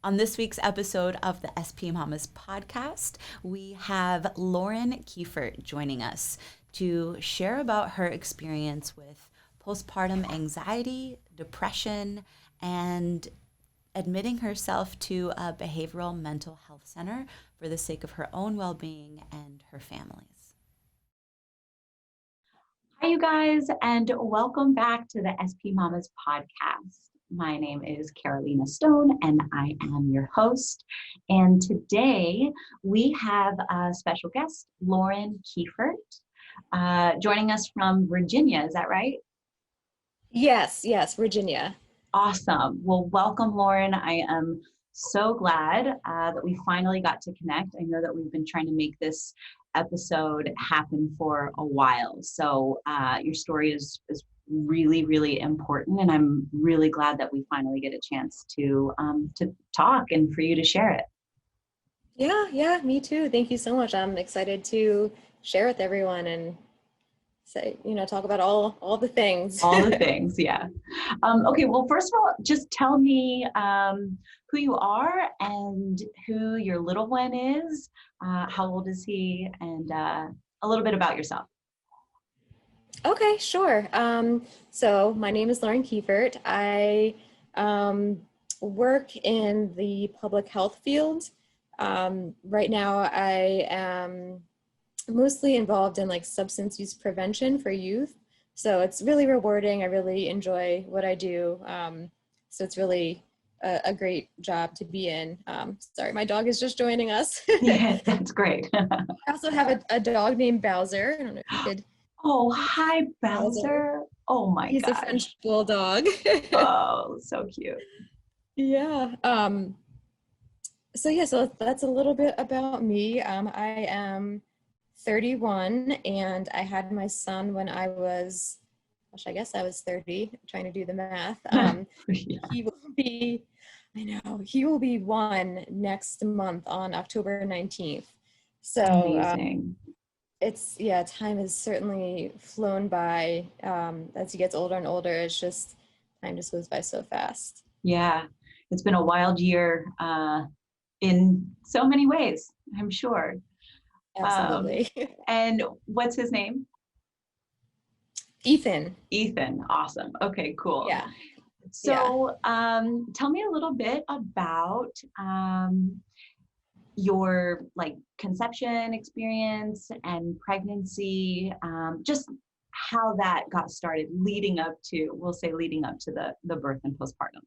On this week's episode of the SP Mamas podcast, we have Lauren Kiefert joining us to share about her experience with postpartum anxiety, depression, and admitting herself to a behavioral mental health center for the sake of her own well-being and her family's. Hi, you guys, and welcome back to the SP Mamas podcast. My name is Carolina Stone, and I am your host. And today we have a special guest, Lauren Kiefert, joining us from Virginia. Is that right? Yes, Virginia. Awesome. Well, welcome, Lauren. I am so glad that we finally got to connect. I know that we've been trying to make this episode happen for a while. So your story is really, really important, and I'm really glad that we finally get a chance to talk and for you to share it. Yeah, me too. Thank you so much. I'm excited to share with everyone and say, talk about all the things. All the things, yeah. Okay, well, first of all, just tell me who you are and who your little one is, how old is he, and a little bit about yourself. Okay, sure. So my name is Lauren Kiefert. I work in the public health field. Right now I am mostly involved in like substance use prevention for youth. So it's really rewarding. I really enjoy what I do. So it's really a great job to be in. Sorry, my dog is just joining us. Yeah, that's great. I also have a dog named Bowser. I don't know if you could. Oh, hi, Bowser. Oh my God. He's a French bulldog. Oh, so cute. Yeah. So that's a little bit about me. I am 31 and I had my son when I was, I guess I was 30, trying to do the math. Yeah. He will be one next month on October 19th. So amazing. Time has certainly flown by as he gets older and older. It's just, time just goes by so fast. Yeah, it's been a wild year in so many ways, I'm sure. Absolutely. And what's his name? Ethan. Ethan, awesome. Okay, cool. Yeah. So tell me a little bit about your like conception experience and pregnancy, just how that got started leading up to the birth and postpartum.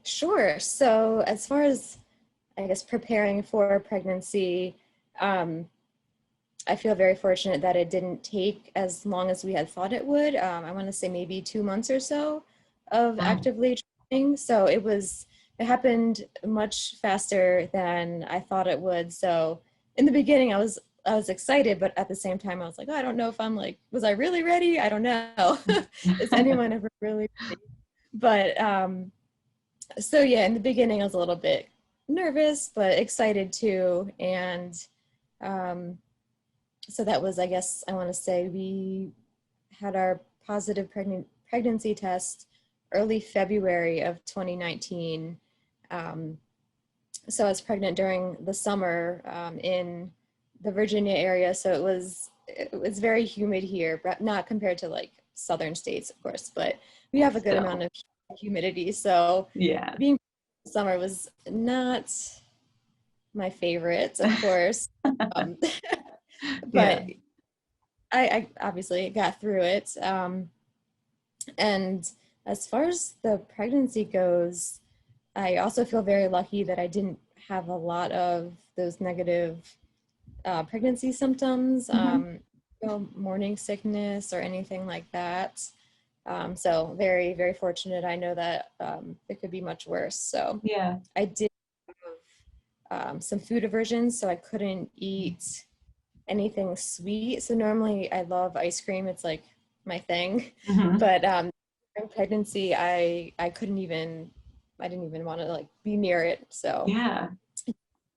Sure. So as far as, I guess, preparing for pregnancy, I feel very fortunate that it didn't take as long as we had thought it would. I want to say maybe 2 months or so of actively trying. So it happened much faster than I thought it would. So in the beginning, I was excited, but at the same time, I was like, oh, I don't know if I'm like, was I really ready? I don't know. Is anyone ever really ready? But so yeah, in the beginning, I was a little bit nervous, but excited too. And so that was, I guess, I want to say we had our positive pregnancy test early February of 2019. So I was pregnant during the summer in the Virginia area. So it was very humid here, but not compared to like southern states, of course, but we have a good amount of humidity. So yeah, being in summer was not my favorite, of course. But I obviously got through it. And as far as the pregnancy goes, I also feel very lucky that I didn't have a lot of those negative pregnancy symptoms, morning sickness or anything like that. So very, very fortunate. I know that it could be much worse. So yeah, I did have some food aversions, so I couldn't eat anything sweet. So normally I love ice cream. It's like my thing. But during pregnancy, I didn't even want to like be near it. So yeah,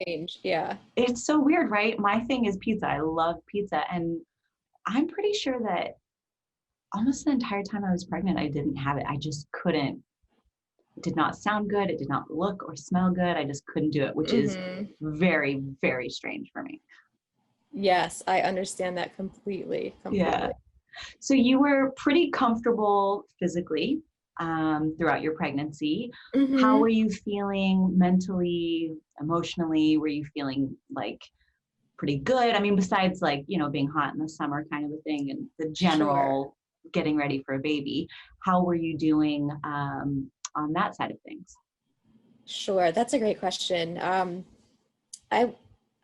changed. Yeah. it's so weird, right? My thing is pizza. I love pizza, and I'm pretty sure that almost the entire time I was pregnant, I didn't have it. I just couldn't did not sound good. It did not look or smell good. I just couldn't do it, which is very, very strange for me. Yes, I understand that completely. Yeah. So you were pretty comfortable physically throughout your pregnancy. How were you feeling mentally, emotionally? Were you feeling like pretty good? I mean, besides like, being hot in the summer kind of a thing and the general getting ready for a baby, how were you doing on that side of things? Sure, that's a great question.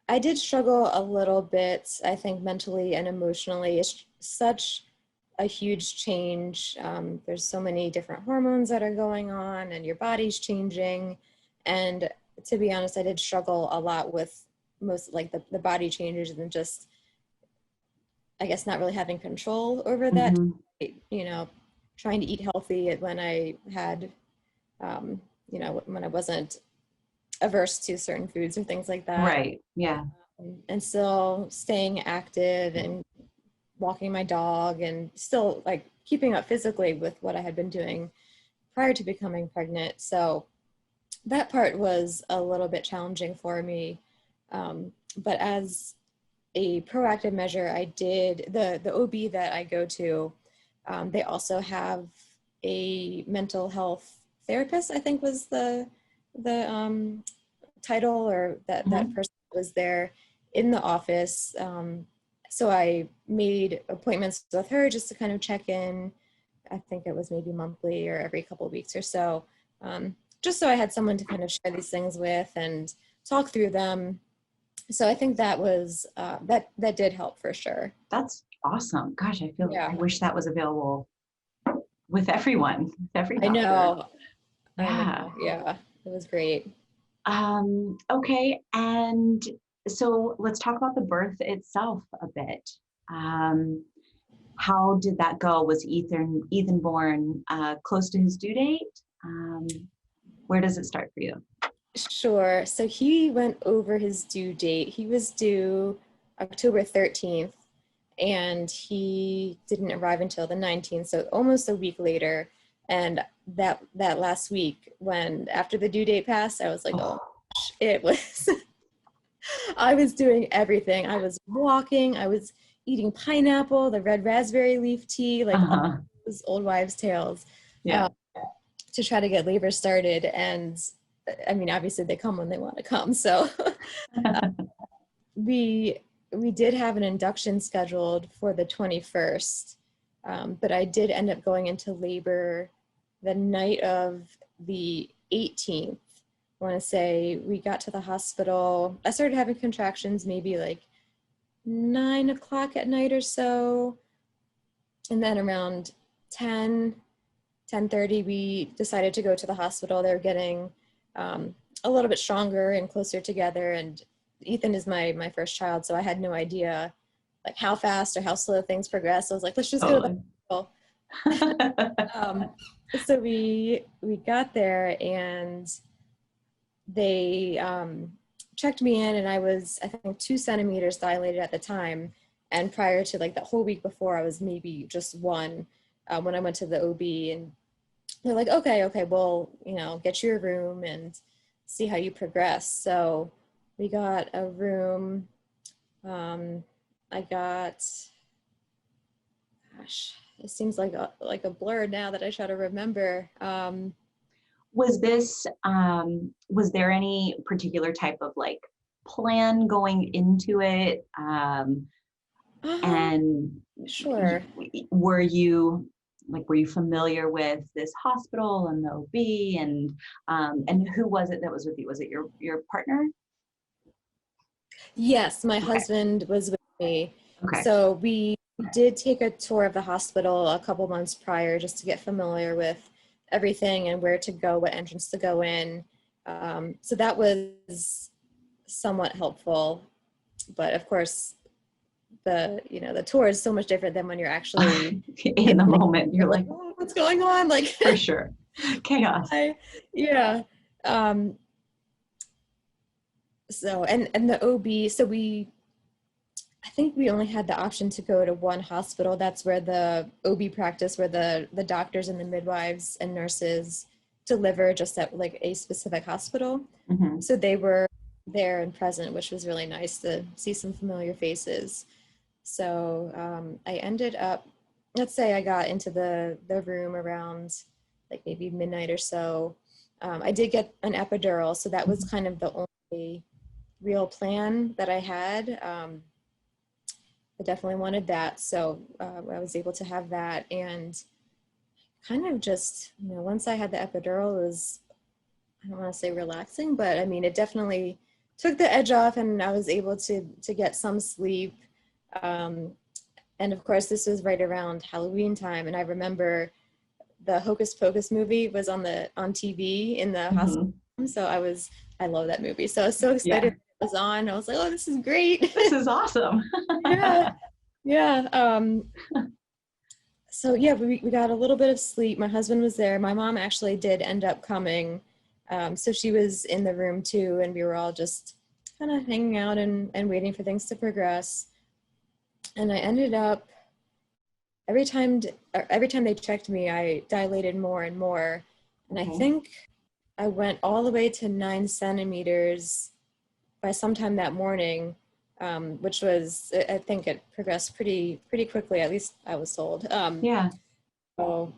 I did struggle a little bit, I think, mentally and emotionally. It's such a huge change. There's so many different hormones that are going on and your body's changing. And to be honest, I did struggle a lot with most like the body changes and just, I guess, not really having control over that, trying to eat healthy when I had, when I wasn't averse to certain foods or things like that. Right. Yeah. And still staying active and walking my dog and still like keeping up physically with what I had been doing prior to becoming pregnant. So that part was a little bit challenging for me. But as a proactive measure, I did the OB that I go to, they also have a mental health therapist, I think was the title, or that person was there in the office. So I made appointments with her just to kind of check in. I think it was maybe monthly or every couple of weeks or so, just so I had someone to kind of share these things with and talk through them. So I think that was, that did help for sure. That's awesome. Gosh, I wish that was available with everyone, with every doctor. I know. Yeah. Yeah, it was great. Okay. And so let's talk about the birth itself a bit. How did that go? Was Ethan born close to his due date? Where does it start for you? Sure. So he went over his due date. He was due October 13th, and he didn't arrive until the 19th, so almost a week later. And that last week, when after the due date passed, I was like, oh gosh, it was, I was doing everything. I was walking, I was eating pineapple, the red raspberry leaf tea, like all those old wives' tales, to try to get labor started. And I mean, obviously they come when they want to come. So we did have an induction scheduled for the 21st, but I did end up going into labor the night of the 18th. I want to say we got to the hospital. I started having contractions maybe like 9 o'clock at night or so. And then around 10:30, we decided to go to the hospital. They were getting a little bit stronger and closer together. And Ethan is my first child, so I had no idea like how fast or how slow things progress. So I was like, let's just go to the hospital. So we got there, and they checked me in, and I was, I think, 2 centimeters dilated at the time. And prior to like that whole week before, I was maybe just 1 when I went to the OB, and they're like, okay, well, get you a room and see how you progress. So we got a room. I got, gosh, it seems like a blur now that I try to remember. Was there any particular type of like plan going into it? And sure. Were you familiar with this hospital and the OB and who was it that was with you? Was it your partner? Yes, my husband was with me. Okay. So we did take a tour of the hospital a couple months prior just to get familiar with everything and where to go, what entrance to go in. So that was somewhat helpful. But of course, the tour is so much different than when you're actually in the moment. You're like, oh, what's going on? Like for sure. Chaos. Yeah. So, and the OB, so I think we only had the option to go to one hospital. That's where the OB practice, where the doctors and the midwives and nurses deliver just at like a specific hospital. Mm-hmm. So they were there and present, which was really nice to see some familiar faces. So I ended up, let's say I got into the room around like maybe midnight or so. I did get an epidural, so that was kind of the only real plan that I had. I definitely wanted that, so I was able to have that, and kind of just, once I had the epidural, it was, I don't want to say relaxing, but I mean, it definitely took the edge off, and I was able to get some sleep. And of course, this was right around Halloween time, and I remember the Hocus Pocus movie was on TV in the hospital, so I love that movie. So I was so excited it was on. I was like, oh, this is great. This is awesome. Yeah. So yeah, we got a little bit of sleep. My husband was there. My mom actually did end up coming. So she was in the room too, and we were all just kind of hanging out and waiting for things to progress. And I ended up, every time they checked me, I dilated more and more. And I think I went all the way to 9 centimeters by sometime that morning, which was, I think it progressed pretty quickly, at least I was told. So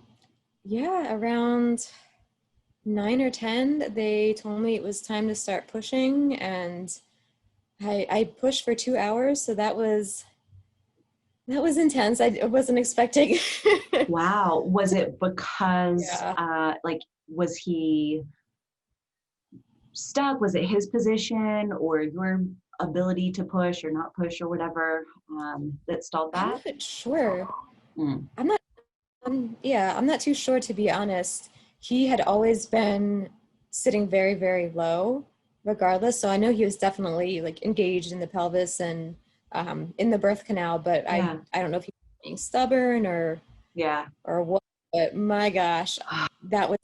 yeah, around 9 or 10, they told me it was time to start pushing, and I pushed for 2 hours. So that was intense. I wasn't expecting. Wow. Was it because, was he stuck? Was it his position or your ability to push or not push or whatever that stalled that? I'm not sure. I'm not too sure, to be honest. He had always been sitting very, very low regardless. So I know he was definitely like engaged in the pelvis and in the birth canal, but I don't know if he was being stubborn or what, but my gosh, that was,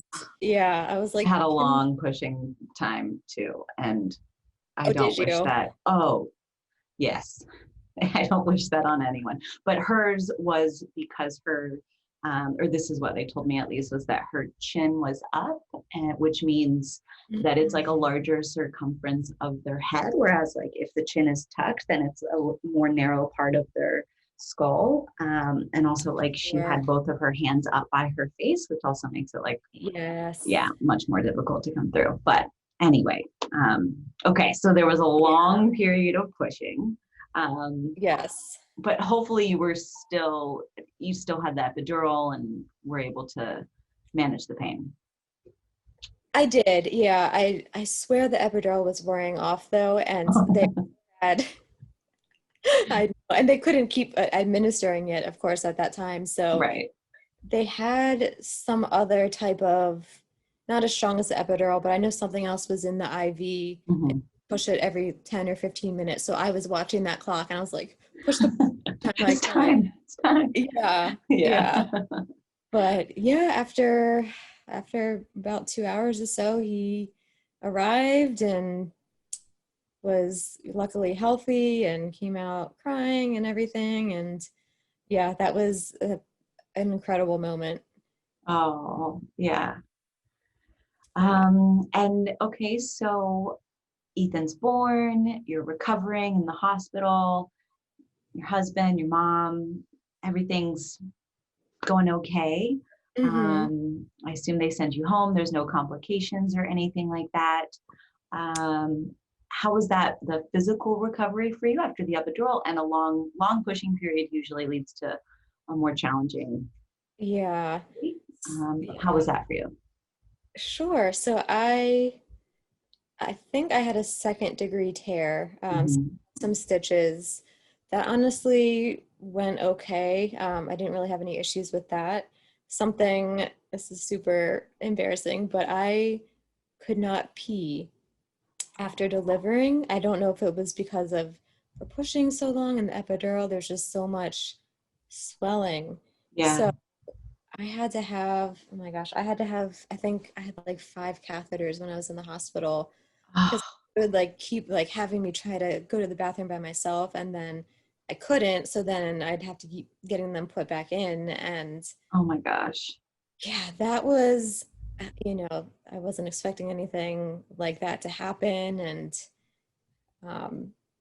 I was like, I had a long pushing time too. And I don't wish that. Oh, yes. I don't wish that on anyone, but hers was because her, or this is what they told me at least, was that her chin was up, and which means that it's like a larger circumference of their head. Whereas like if the chin is tucked, then it's a more narrow part of their skull. And also like she had both of her hands up by her face, which also makes it like, much more difficult to come through. But anyway, okay. So there was a long period of pushing. But hopefully you still had that epidural and were able to manage the pain. I did. Yeah. I swear the epidural was wearing off though. And they had, and they couldn't keep administering it, of course, at that time. So they had some other type of, not as strong as the epidural, but I know something else was in the IV. Push it every 10 or 15 minutes. So I was watching that clock and I was like, push the time. It's time. Yeah. But yeah, after about 2 hours or so, he arrived and was luckily healthy and came out crying and everything. And yeah, that was an incredible moment. Oh, yeah. And okay, so Ethan's born, you're recovering in the hospital, your husband, your mom, everything's going okay. I assume they send you home. There's no complications or anything like that. How was that, the physical recovery for you after the epidural? And a long pushing period usually leads to a more challenging. How was that for you? Sure. So I think I had a 2nd-degree tear, some stitches that honestly went okay. I didn't really have any issues with that. This is super embarrassing, but I could not pee after delivering. I don't know if it was because of for pushing so long and the epidural, there's just so much swelling. So I had to have, I think I had like 5 catheters when I was in the hospital, because it would like keep like having me try to go to the bathroom by myself, and then I couldn't. So then I'd have to keep getting them put back in. And oh my gosh. Yeah, that was, you know, I wasn't expecting anything like that to happen. And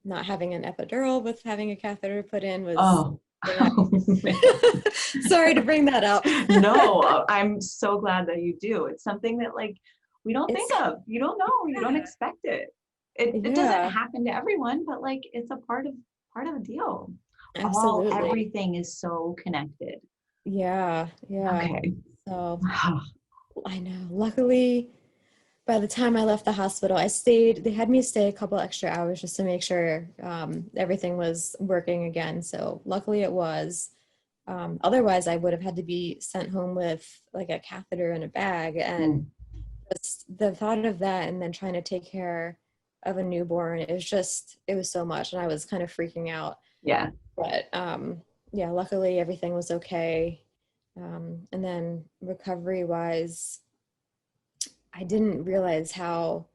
not having an epidural with having a catheter put in was, Oh, yeah. oh man. Sorry to bring that up. No, I'm so glad that you do. It's something that like we don't think It's, of. You don't know. You don't expect it. It doesn't yeah, happen to everyone, but like it's a part of the deal. absolutely. Everything is so connected. Yeah, yeah. Okay. So I know. Luckily, by the time I left the hospital, they had me stay a couple extra hours just to make sure everything was working again. So luckily it was. Otherwise, I would have had to be sent home with like a catheter in a bag. And Mm, just the thought of that and then trying to take care of a newborn, it was so much. And I was kind of freaking out. yeah. But yeah, luckily everything was okay. And then recovery wise, I didn't realize how,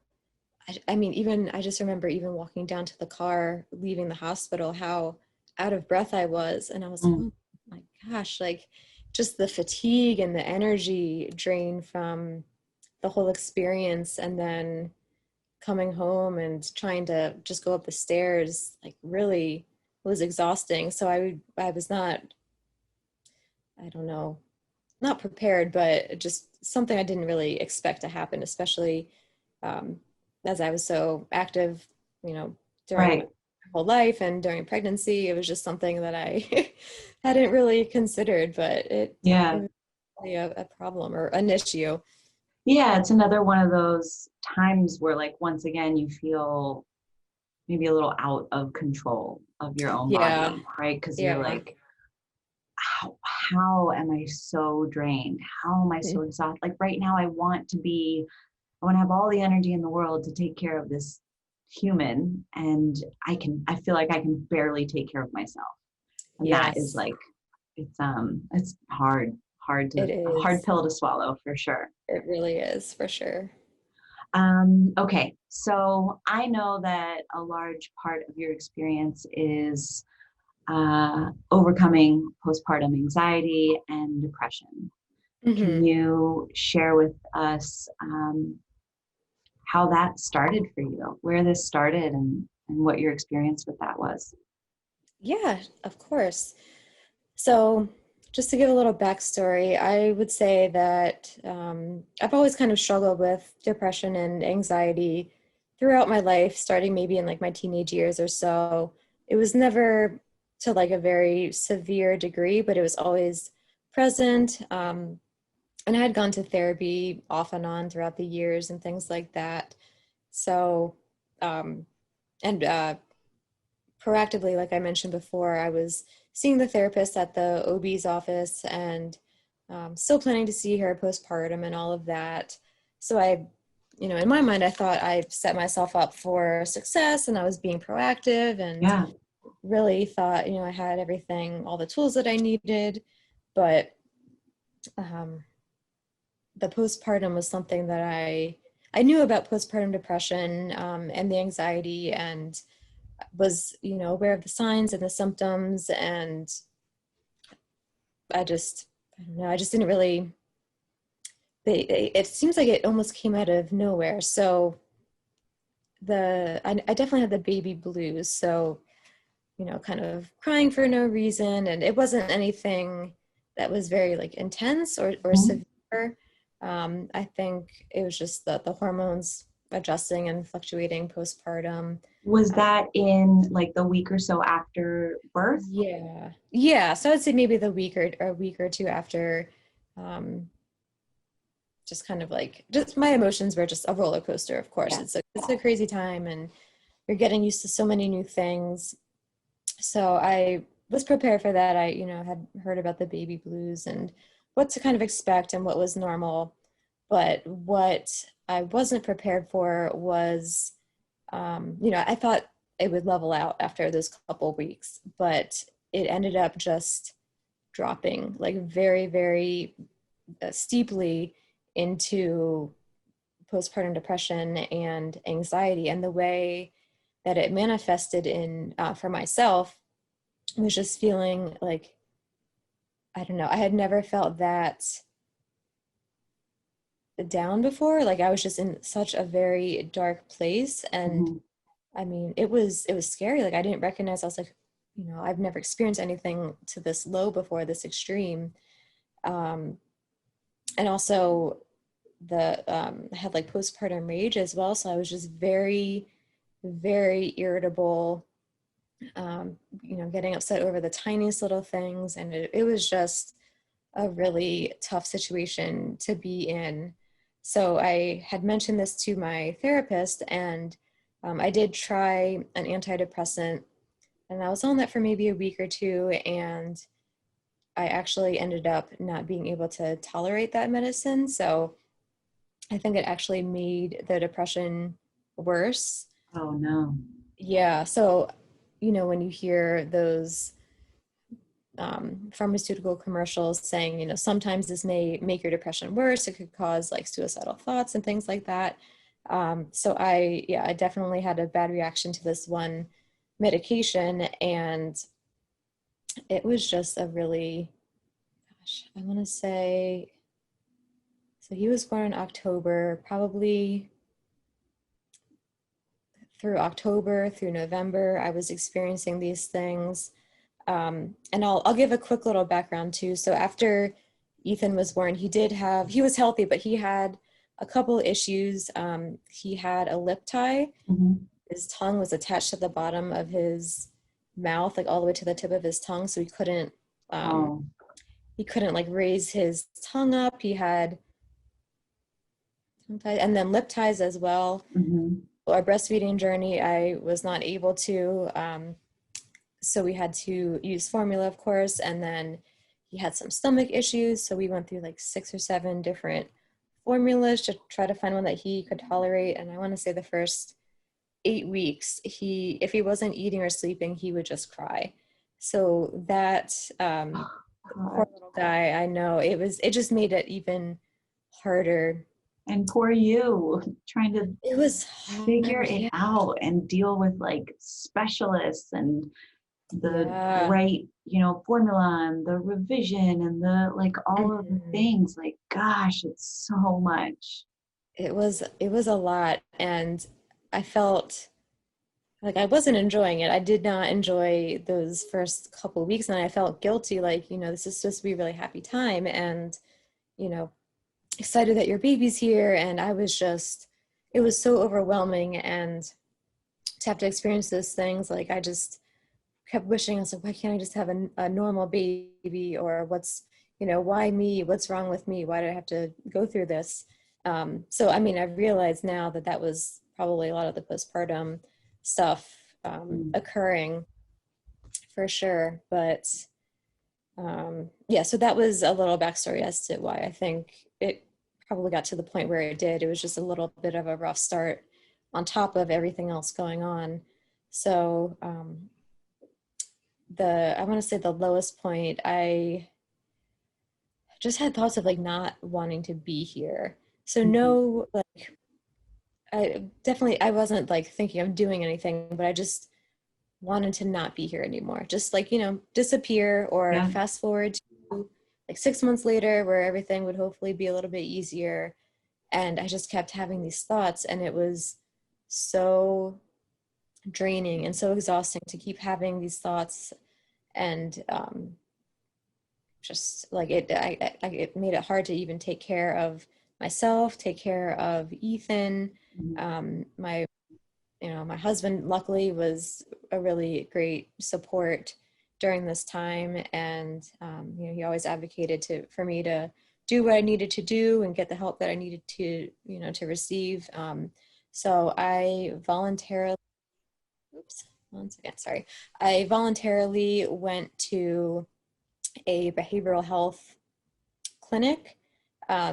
I mean, even I just remember even walking down to the car, leaving the hospital, how out of breath I was. And I was like, Mm, oh my gosh, like just the fatigue and the energy drain from the whole experience. And then coming home and trying to just go up the stairs, like really was exhausting. So I was not, I don't know, not prepared, but just something I didn't really expect to happen, especially um, as I was so active, you know, during my right. whole life and during pregnancy. It was just something that I hadn't really considered, but it Yeah. was really a problem or an issue. Yeah. It's another one of those times where like once again you feel maybe a little out of control of your own Yeah, body, right? Because you're yeah, like, how am I so drained? How am I so exhausted? Like right now, I want to have all the energy in the world to take care of this human. And I feel like I can barely take care of myself. And that is yes, like, it's it a hard is. pill to swallow for sure. It really is for sure. Okay, so I know that a large part of your experience is overcoming postpartum anxiety and depression. Can Hmm. you share with us how that started for you, where this started, and what your experience with that was? Yeah, of course. So, just to give a little backstory, I would say that I've always kind of struggled with depression and anxiety throughout my life, starting maybe in like my teenage years or so. It was never to like a very severe degree, but it was always present. And I had gone to therapy off and on throughout the years and things like that. So, um, and proactively, like I mentioned before, I was seeing the therapist at the OB's office and still planning to see her postpartum and all of that. So in my mind, I thought I set myself up for success and I was being proactive and Yeah. really thought, I had everything, all the tools that I needed. But um, the postpartum was something that I knew about postpartum depression and the anxiety and was aware of the signs and the symptoms, and I don't know, I just didn't really it seems like it almost came out of nowhere. So I definitely had the baby blues, so kind of crying for no reason, and it wasn't anything that was very like intense or Mhm. severe. I think it was just the hormones adjusting and fluctuating postpartum. Was that in like the week or so after birth? Yeah. Yeah. So I'd say maybe the week or a week or two after, um, just kind of like just my emotions were just a roller coaster, of course. Yeah. It's a crazy time and you're getting used to so many new things. So I was prepared for that. I, had heard about the baby blues and what to kind of expect and what was normal. But what I wasn't prepared for was, I thought it would level out after those couple weeks, but it ended up just dropping like very, very steeply into postpartum depression and anxiety. And the way that it manifested in for myself was just feeling like, I don't know, I had never felt that down before. Like I was just in such a very dark place. And Mhm. I mean, it was scary. Like I didn't recognize, I was like, I've never experienced anything to this low before, this extreme. Um, and also I had like postpartum rage as well. So I was just very, very irritable, getting upset over the tiniest little things. And it was just a really tough situation to be in. So I had mentioned this to my therapist, and I did try an antidepressant, and I was on that for maybe a week or two, and I actually ended up not being able to tolerate that medicine. So I think it actually made the depression worse. Oh no. Yeah. So, when you hear those pharmaceutical commercials saying, sometimes this may make your depression worse. It could cause like suicidal thoughts and things like that. So I definitely had a bad reaction to this one medication, and it was just a really, gosh, I want to say, so he was born in October, probably through October through November, I was experiencing these things. And I'll give a quick little background too. So after Ethan was born, he was healthy, but he had a couple issues. He had a lip tie. Mhm. His tongue was attached to the bottom of his mouth, like all the way to the tip of his tongue. So Oh. he couldn't like raise his tongue up. He had tongue ties and then lip ties as well. Mhm. Our breastfeeding journey, I was not able to. So we had to use formula, of course, and then he had some stomach issues. So we went through like 6 or 7 different formulas to try to find one that he could tolerate. And I want to say the first 8 weeks, if he wasn't eating or sleeping, he would just cry. So that Oh, poor God. little guy, I know it just made it even harder. And poor you trying to It was figure hard. it Yeah. out and deal with like specialists and the Yeah. right, formula and the revision and the like all of the Mhm. things. Like, gosh, it's so much. It was a lot, and I felt like I wasn't enjoying it. I did not enjoy those first couple of weeks, and I felt guilty, like, this is supposed to be a really happy time, and, you know, excited that your baby's here. And it was so overwhelming. And to have to experience those things, like, I just kept wishing, I was like, why can't I just have a normal baby? Or why me? What's wrong with me? Why do I have to go through this? So, I mean, I realized now that that was probably a lot of the postpartum stuff Mm. occurring for sure. But yeah, so that was a little backstory as to why I think it probably got to the point where it did. It was just a little bit of a rough start on top of everything else going on. So I want to say the lowest point, I just had thoughts of like not wanting to be here. So Mhm. no, like I wasn't like thinking of doing anything, but I just wanted to not be here anymore. Just like, disappear or Yeah. fast forward to like 6 months later where everything would hopefully be a little bit easier. And I just kept having these thoughts, and it was so draining and so exhausting to keep having these thoughts. And just like it made it hard to even take care of myself, take care of Ethan. Mhm. My husband luckily was a really great support during this time, and he always advocated for me to do what I needed to do and get the help that I needed to receive. So I voluntarily, oops, one second, sorry. I voluntarily went to a behavioral health clinic.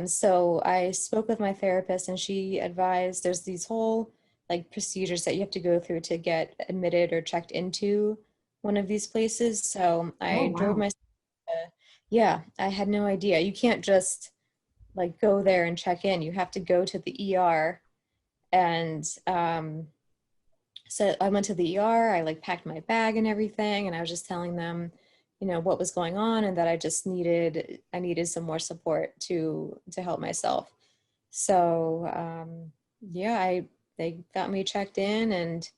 So I spoke with my therapist, and she advised there's these whole like procedures that you have to go through to get admitted or checked into one of these places. So Oh, I drove wow. myself. Yeah, I had no idea. You can't just like go there and check in. You have to go to the ER. And so I went to the ER. I like packed my bag and everything, and I was just telling them, what was going on, and that I needed some more support to help myself. So they got me checked in, and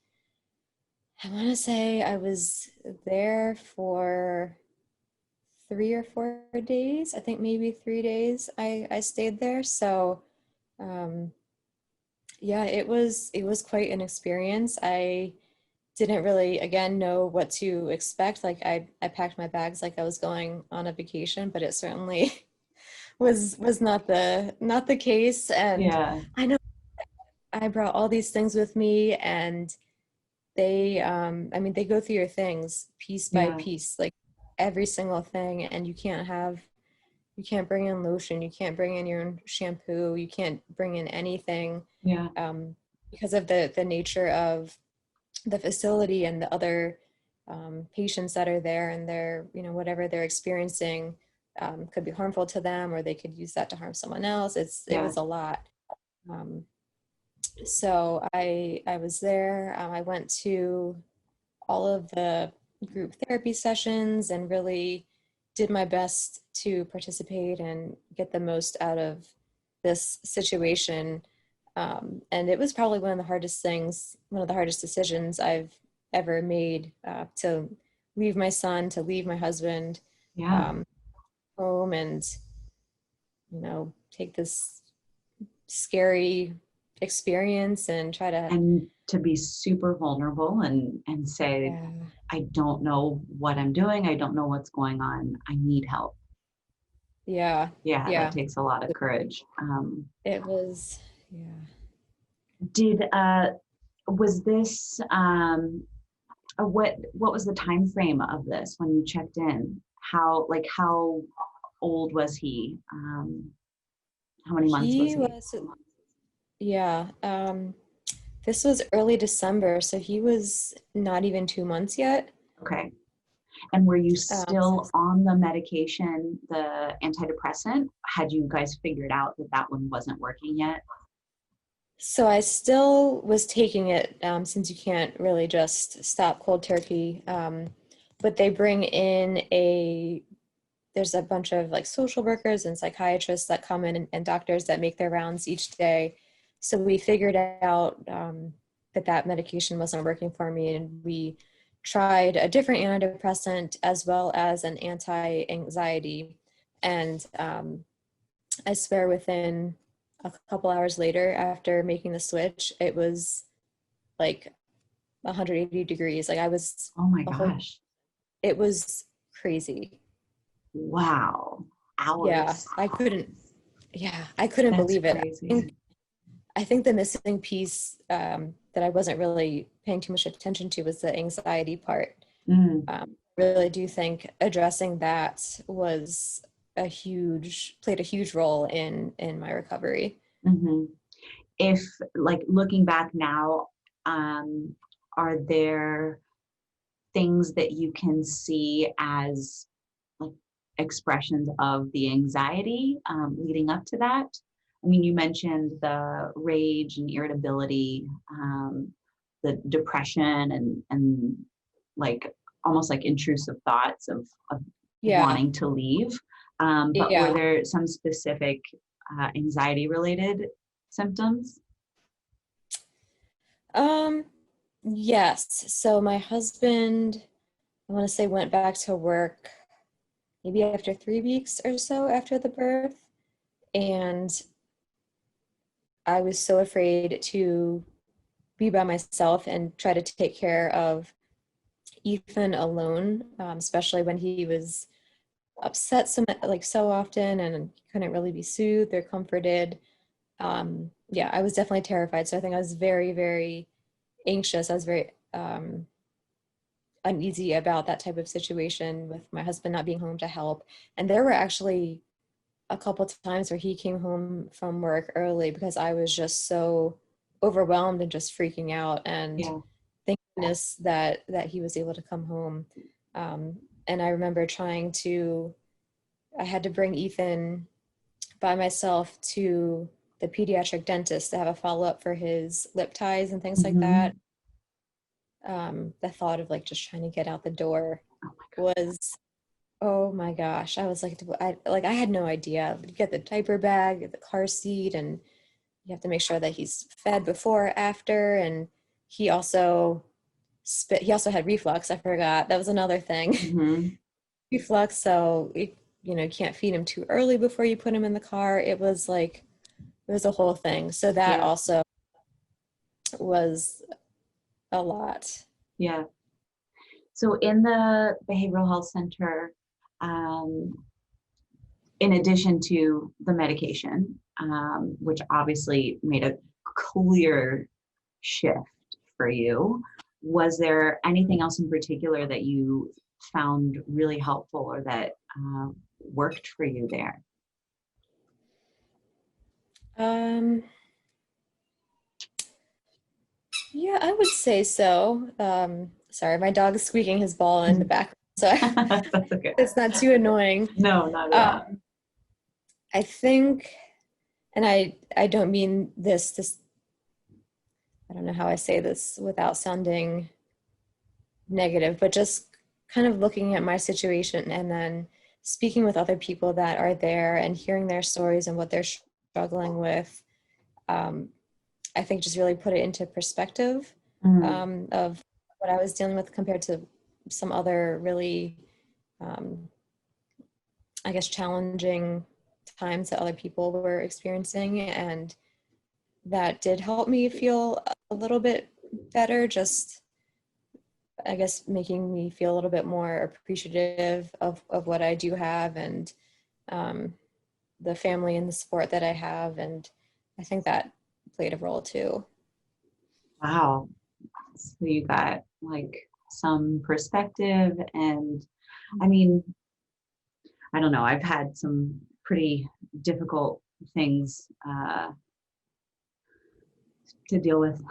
I want to say I was there for 3 or 4 days. I think maybe 3 days I stayed there. So um, yeah, it was quite an experience. I didn't really, again, know what to expect. Like I packed my bags like I was going on a vacation, but it certainly was not the case. And Yeah. I know I brought all these things with me, and I mean, they go through your things piece by Yeah. piece, like every single thing, and you can't bring in lotion, you can't bring in your own shampoo, you can't bring in anything, Yeah. because of the nature of the facility and the other patients that are there, and they're, whatever they're experiencing could be harmful to them, or they could use that to harm someone else. It Yeah. was a lot. So I was there. I went to all of the group therapy sessions and really did my best to participate and get the most out of this situation. And it was probably one of the hardest decisions I've ever made, to leave my son, to leave my husband Yeah. um, home, and take this scary experience and try to. And to be super vulnerable and say, Yeah, I don't know what I'm doing. I don't know what's going on. I need help. yeah, Yeah, that yeah. takes a lot of courage. It was, yeah. Did was this what was the time frame of this when you checked in? How old was he? How many months was He he? was, yeah. This was early December, so he was not even 2 months yet. Okay. And were you Um, still on the medication, the antidepressant? Had you guys figured out that that one wasn't working yet? so I still was taking it, since you can't really just stop cold turkey. But they bring in there's a bunch of like social workers and psychiatrists that come in, and doctors that make their rounds each day. So we figured out that medication wasn't working for me, and we tried a different antidepressant as well as an anti-anxiety. And I swear within a couple hours later, after making the switch, it was like 180 degrees. Like I was Oh my a whole, gosh. it was crazy. Wow. Yeah, Hours. I couldn't That's believe it. crazy. I think the missing piece, that I wasn't really paying too much attention to, was the anxiety part. Mm, Really do think addressing that played a huge role in my recovery. hmm If like looking back now, um, are there things that you can see as like expressions of the anxiety leading up to that? I mean, you mentioned the rage and irritability, the depression, and like almost like intrusive thoughts of Yeah, wanting to leave. But were yeah. there some specific anxiety related symptoms? Um, yes. So my husband, I want to say, went back to work maybe after 3 weeks or so after the birth. And I was so afraid to be by myself and try to take care of Ethan alone, especially when he was upset so often and couldn't really be soothed or comforted. Yeah, I was definitely terrified. So I think I was very, very anxious. I was very uneasy about that type of situation with my husband not being home to help. And there were actually a couple times where he came home from work early because I was just so overwhelmed and just freaking out. And Yeah. thank goodness that he was able to come home. Um, and I remember I had to bring Ethan by myself to the pediatric dentist to have a follow-up for his lip ties and things like Mm-hmm. that. The thought of like just trying to get out the door Oh my God. was, oh my gosh. I was like, I had no idea. Get the diaper bag, the car seat, and you have to make sure that he's fed before, after, and he also he also had reflux. I forgot. That was another thing. Mm-hmm. Reflux. So, you can't feed him too early before you put him in the car. It was a whole thing. So that Yeah. also was a lot. Yeah. So in the behavioral health center, in addition to the medication, which obviously made a clear shift for you, was there anything else in particular that you found really helpful or that worked for you there? Yeah, I would say so. Sorry, my dog is squeaking his ball in the background, so That's okay. it's not too annoying. No, not at all. I think, and I don't mean this, I don't know how I say this without sounding negative, but just kind of looking at my situation and then speaking with other people that are there and hearing their stories and what they're struggling with. I think just really put it into perspective of what I was dealing with compared to some other really, I guess, challenging times that other people were experiencing. And that did help me feel a little bit better, just, I guess, making me feel a little bit more appreciative of what I do have and the family and the support that I have. And I think that played a role too. Wow. So you got like some perspective, and I mean, I don't know, I've had some pretty difficult things to deal with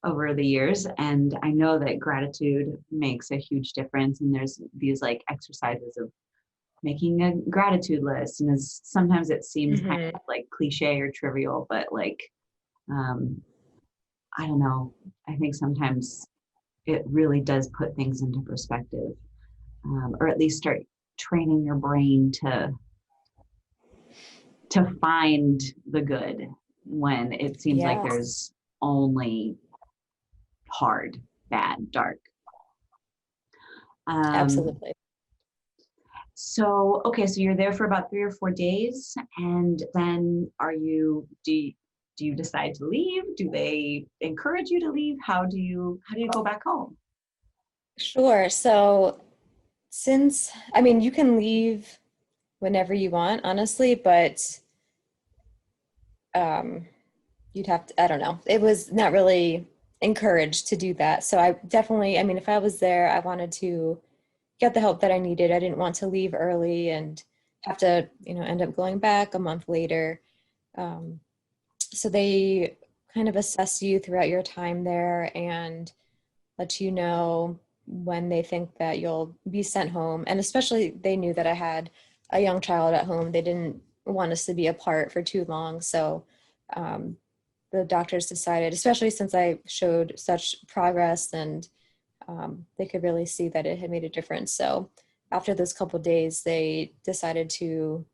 over the years, and I know that gratitude makes a huge difference, and there's these like exercises of making a gratitude list, and sometimes it seems kind of like cliche or trivial, but like I don't know, I think sometimes it really does put things into perspective, or at least start training your brain to find the good when it seems like there's only hard, bad, dark. Absolutely. So, okay, so you're there for about 3 or 4 days, and then do you decide to leave? Do they encourage you to leave? How do you go back home? Sure. So you can leave whenever you want, honestly, but you'd have to, I don't know. It was not really encouraged to do that. So I definitely, if I was there, I wanted to get the help that I needed. I didn't want to leave early and have to, end up going back a month later. So they kind of assess you throughout your time there and let you know when they think that you'll be sent home. And especially they knew that I had a young child at home. They didn't want us to be apart for too long. So the doctors decided, especially since I showed such progress and they could really see that it had made a difference. So after those couple of days, they decided to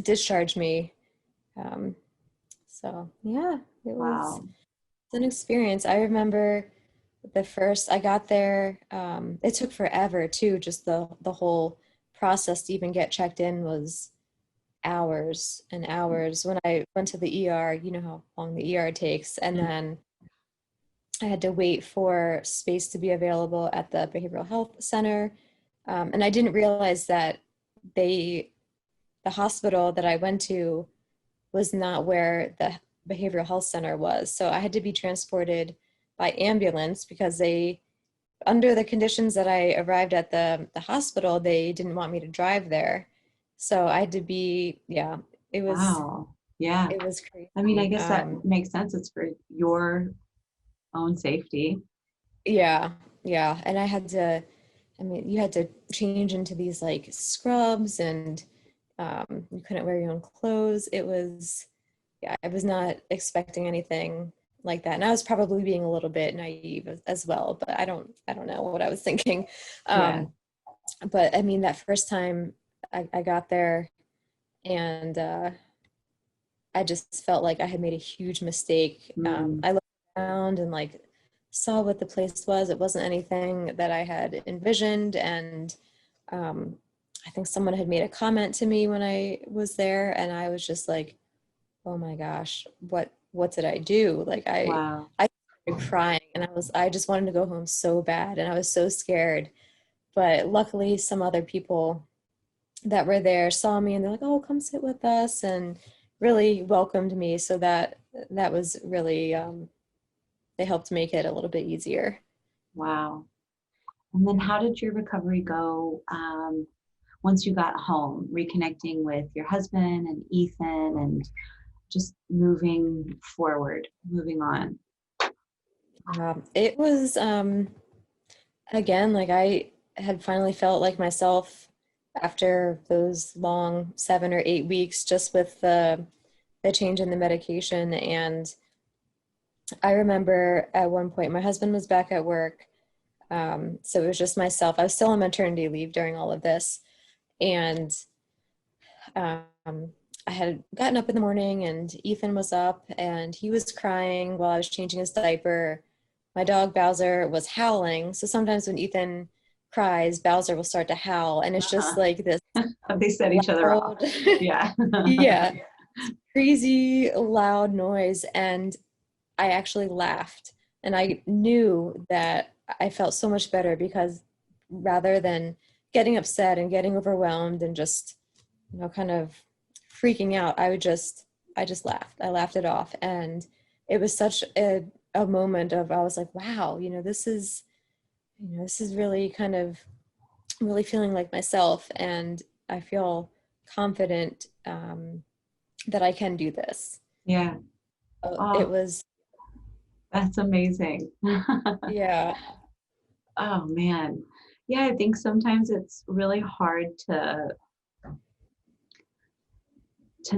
discharge me. So yeah, it was Wow. an experience. I remember the first I got there, it took forever too. Just the whole process to even get checked in was hours and hours. When I went to the ER, you know how long the ER takes, and then I had to wait for space to be available at the behavioral health center. And I didn't realize that the hospital that I went to was not where the behavioral health center was. So I had to be transported by ambulance because under the conditions that I arrived at the hospital, they didn't want me to drive there. So I had to be, it was, Wow. Yeah. it was crazy. I mean, I guess that makes sense. It's for your own safety. Yeah. Yeah. And you had to change into these like scrubs and you couldn't wear your own clothes. I was not expecting anything like that. And I was probably being a little bit naive as well, but I don't know what I was thinking. Yeah. But that first time I got there and I just felt like I had made a huge mistake. I looked around and like saw what the place was. It wasn't anything that I had envisioned. And I think someone had made a comment to me when I was there, and I was just like, oh my gosh, what did I do? Like Wow. I started crying, and I just wanted to go home so bad, and I was so scared. But luckily some other people that were there saw me, and they're like, oh, come sit with us, and really welcomed me. So that was really they helped make it a little bit easier. Wow. And then how did your recovery go once you got home, reconnecting with your husband and Ethan and just moving forward, moving on? It was again, like I had finally felt like myself after those long 7 or 8 weeks, just with the change in the medication. And I remember at one point my husband was back at work. So it was just myself. I was still on maternity leave during all of this. And I had gotten up in the morning, and Ethan was up, and he was crying while I was changing his diaper. My dog Bowser was howling. So sometimes when Ethan cries, Bowser will start to howl. And it's just like this They set each other off. loud, Yeah. yeah, crazy loud noise. And I actually laughed, and I knew that I felt so much better, because rather than getting upset and getting overwhelmed and just, kind of freaking out, I just laughed. I laughed it off. And it was such a moment of, I was like, wow, this is really kind of really feeling like myself. And I feel confident that I can do this. Yeah. It Oh, was, that's amazing. yeah. Oh man. Yeah, I think sometimes it's really hard to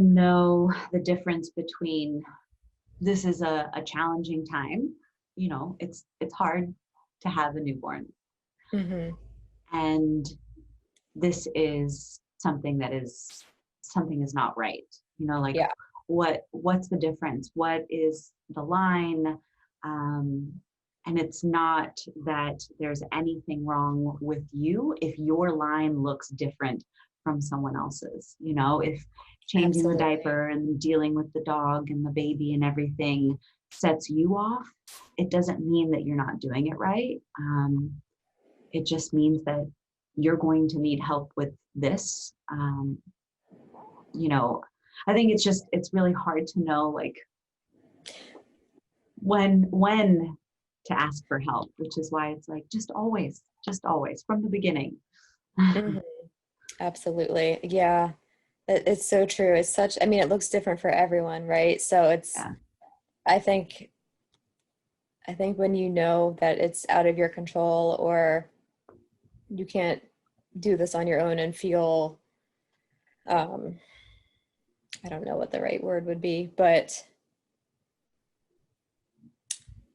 know the difference between this is a challenging time. It's hard to have a newborn, Hmm. and this is something is not right. Like Yeah. what's the difference? What is the line? Um, and it's not that there's anything wrong with you if your line looks different from someone else's. If changing the Absolutely. diaper and dealing with the dog and the baby and everything sets you off, it doesn't mean that you're not doing it right. It just means that you're going to need help with this. You know, I think it's really hard to know like when to ask for help, which is why it's like just always from the beginning. Hmm. Absolutely. Yeah. It's so true. It's such, I mean, it looks different for everyone, right? So Yeah. I think, I think when you know that it's out of your control, or you can't do this on your own and feel, um, I don't know what the right word would be, but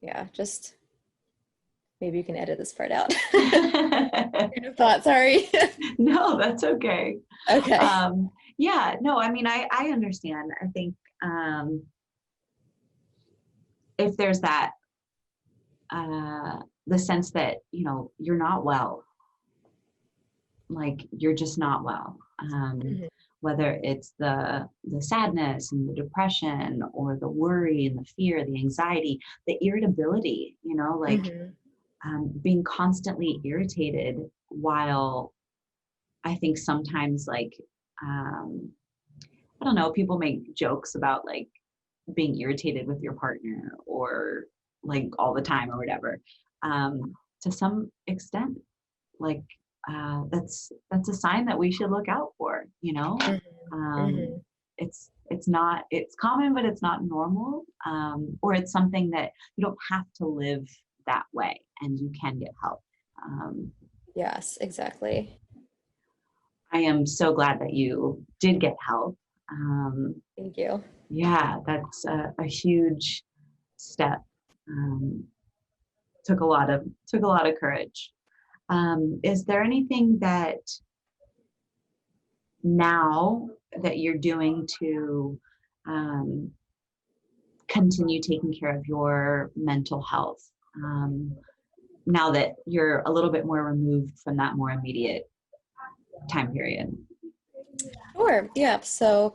yeah, just maybe you can edit this part out. Train of thought, sorry. No, that's okay. Okay. Yeah, no, I mean, I understand. I think if there's that, the sense that, you're not well, like you're just not well. Mhm. Whether it's the sadness and the depression or the worry and the fear, the anxiety, the irritability, like Mhm. being constantly irritated, while I think sometimes like, um, I don't know, people make jokes about like being irritated with your partner or like all the time or whatever. To some extent, like that's a sign that we should look out for. Mhm. Um, Mhm. it's common, but it's not normal, or it's something that you don't have to live that way, and you can get help. Um, Yes, exactly. I am so glad that you did get help. Um, Thank you. yeah, that's a huge step. Um, took a lot of courage. Is there anything that now that you're doing to continue taking care of your mental health now that you're a little bit more removed from that more immediate time period? Sure. Yeah. So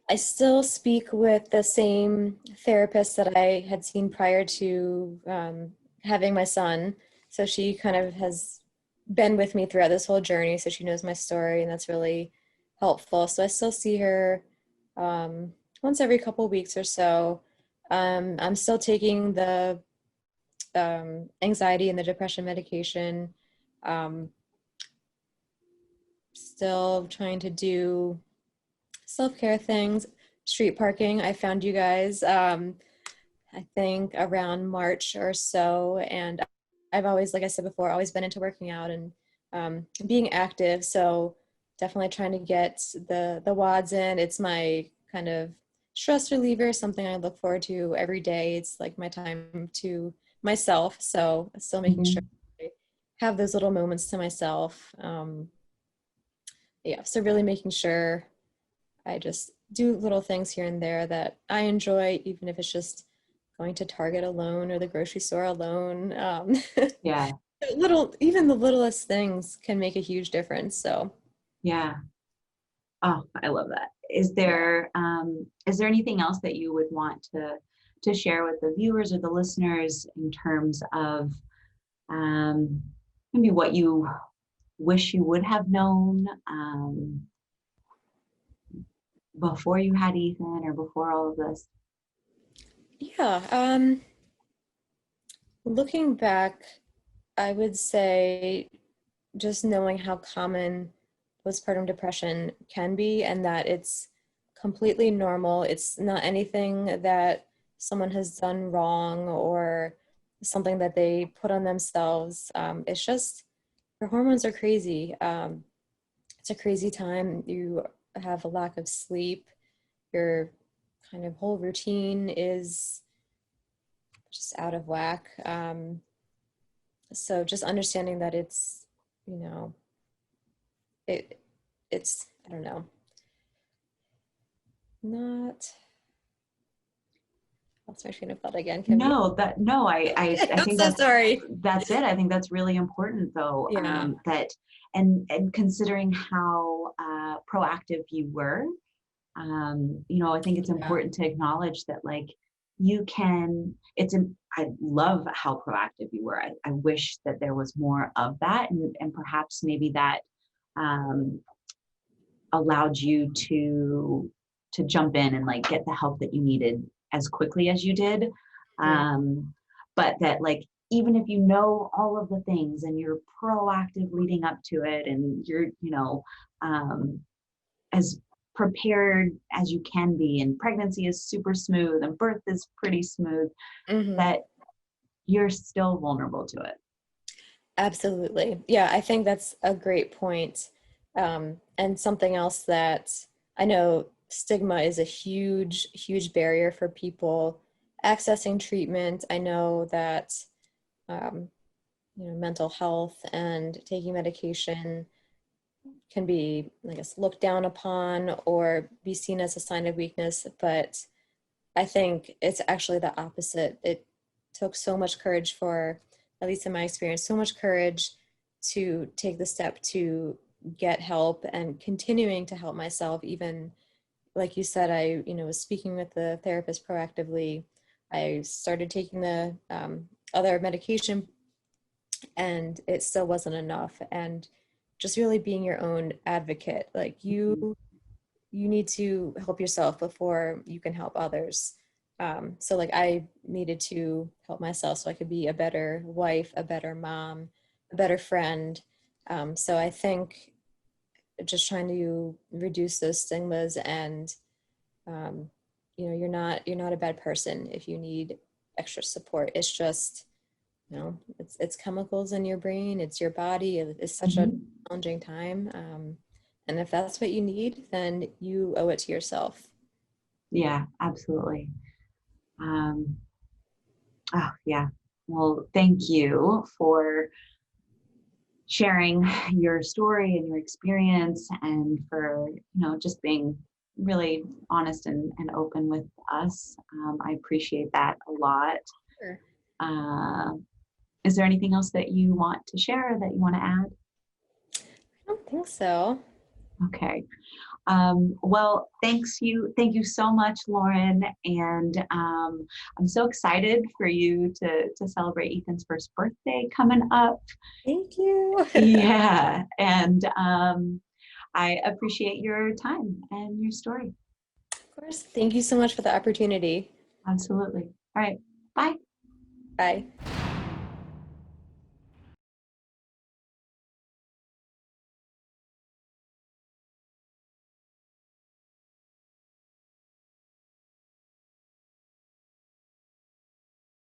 I still speak with the same therapist that I had seen prior to having my son. So she kind of has been with me throughout this whole journey. So she knows my story, and that's really helpful. So I still see her once every couple of weeks or so. I'm still taking the anxiety and the depression medication. Still trying to do self-care things. Street parking, I found you guys I think around March or so, and I've always, like I said before, always been into working out and being active, so definitely trying to get the WODs in. It's my kind of stress reliever, something I look forward to every day. It's like my time to myself, so still making sure I have those little moments to myself. Yeah, so really making sure I just do little things here and there that I enjoy, even if it's just going to Target alone or the grocery store alone. Yeah. Even the littlest things can make a huge difference. So, Yeah. Oh, I love that. Is there anything else that you would want to share with the viewers or the listeners in terms of maybe what you wish you would have known before you had Ethan or before all of this? yeah, looking back, I would say just knowing how common postpartum depression can be, and that it's completely normal. It's not anything that someone has done wrong or something that they put on themselves. It's just your hormones are crazy. It's a crazy time. You have a lack of sleep. Your kind of whole routine is just out of whack. So just understanding that it's, you know, it's, I don't know, not, lost my train of thought again. I I'm think so sorry. that's it. I think that's really important though. Yeah. That and considering how proactive you were, I think it's important to acknowledge that like I love how proactive you were. I wish that there was more of that, and perhaps maybe that allowed you to jump in and like get the help that you needed as quickly as you did. But that like, even if you know all of the things and you're proactive leading up to it and you're, as prepared as you can be, and pregnancy is super smooth and birth is pretty smooth, that you're still vulnerable to it. Absolutely. Yeah, I think that's a great point. And something else that I know, stigma is a huge, huge barrier for people accessing treatment. I know that, mental health and taking medication can be, I guess, looked down upon or be seen as a sign of weakness. But I think it's actually the opposite. It took so much courage for, at least in my experience, so much courage to take the step to get help and continuing to help myself. Even like you said, I was speaking with the therapist proactively. I started taking the other medication, and it still wasn't enough. And just really being your own advocate, like you need to help yourself before you can help others. So like I needed to help myself so I could be a better wife, a better mom, a better friend. So I think just trying to reduce those stigmas, and you're not a bad person if you need extra support. It's just, it's chemicals in your brain, it's your body. It's such a challenging time. And if that's what you need, then you owe it to yourself. Yeah, absolutely. Oh, yeah. Well, thank you for sharing your story and your experience, and for, just being really honest and open with us. I appreciate that a lot. Sure. Is there anything else that you want to share or that you want to add? I don't think so. Okay. Well, thank you so much, Lauren. And I'm so excited for you to celebrate Ethan's first birthday coming up. Thank you. Yeah. And I appreciate your time and your story. Of course. Thank you so much for the opportunity. Absolutely. All right. Bye. Bye.